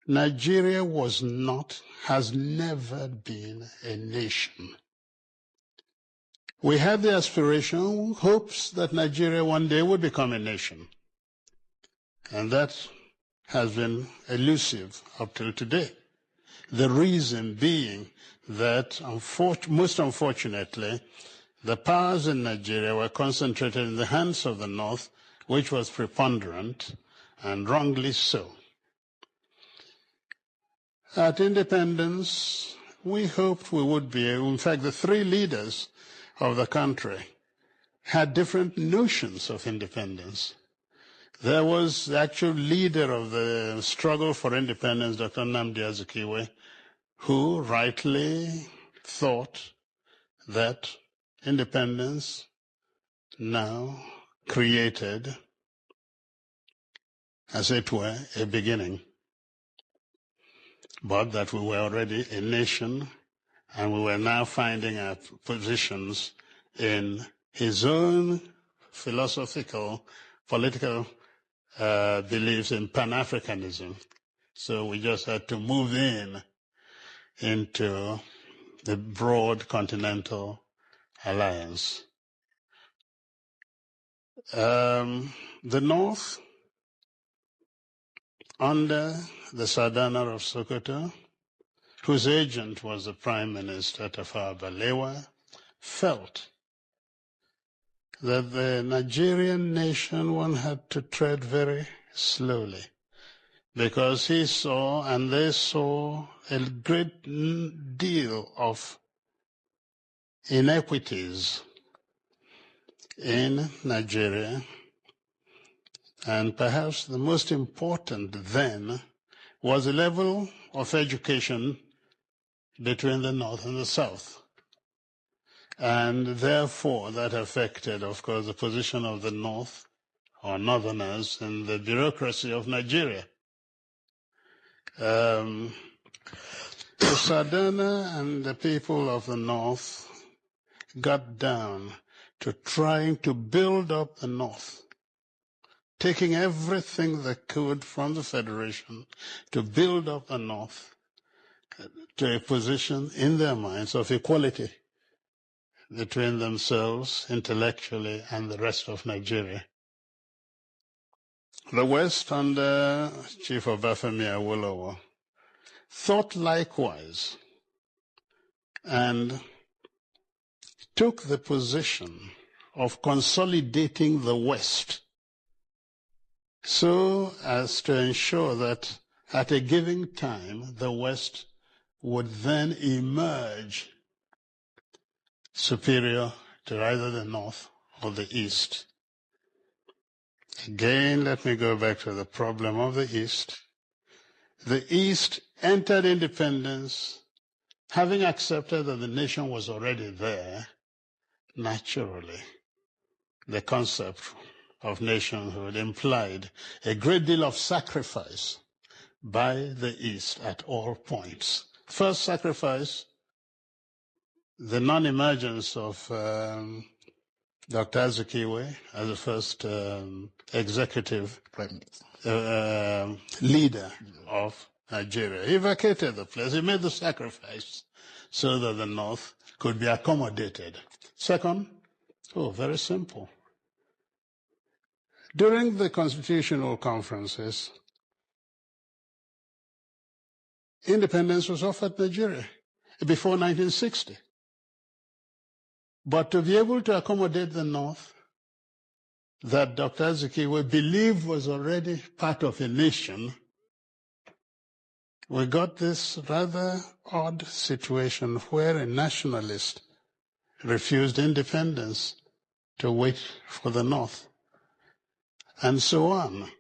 Nigeria was not, has never been a nation. We had the aspiration, hopes that Nigeria one day would become a nation. And that has been elusive up till today. The reason being that, most unfortunately, the powers in Nigeria were concentrated in the hands of the North, which was preponderant, and wrongly so. At independence, we hoped we would be able, in fact, the three leaders of the country had different notions of independence. There was the actual leader of the struggle for independence, Dr. Nnamdi Azikiwe, who rightly thought that independence now created, as it were, a beginning, but that we were already a nation and we were now finding our positions in his own philosophical, political beliefs in Pan-Africanism. So we just had to move into the broad continental alliance. The North, under the Sardana of Sokoto, whose agent was the Prime Minister Tafawa Balewa, felt that the Nigerian nation one had to tread very slowly, because he saw and they saw a great deal of inequities in Nigeria, and perhaps the most important then was the level of education between the North and the South. And therefore, that affected, of course, the position of the North, or Northerners, in the bureaucracy of Nigeria. The Sardana and the people of the North got down to trying to build up the North, taking everything they could from the Federation to build up the North to a position in their minds of equality between themselves intellectually and the rest of Nigeria. The West, under Chief Obafemi Awolowo, thought likewise and took the position of consolidating the West so as to ensure that at a given time the West would then emerge superior to either the North or the East. Again, let me go back to the problem of the East. The East entered independence having accepted that the nation was already there. Naturally, the concept of nationhood implied a great deal of sacrifice by the East at all points. First sacrifice, the non-emergence of Dr. Azikiwe as the first executive leader of Nigeria. He vacated the place. He made the sacrifice so that the North could be accommodated. Second, very simple. During the constitutional conferences, independence was offered Nigeria before 1960. But to be able to accommodate the North, that Dr. Azikiwe believed was already part of a nation, we got this rather odd situation where a nationalist refused independence to wait for the North, and so on.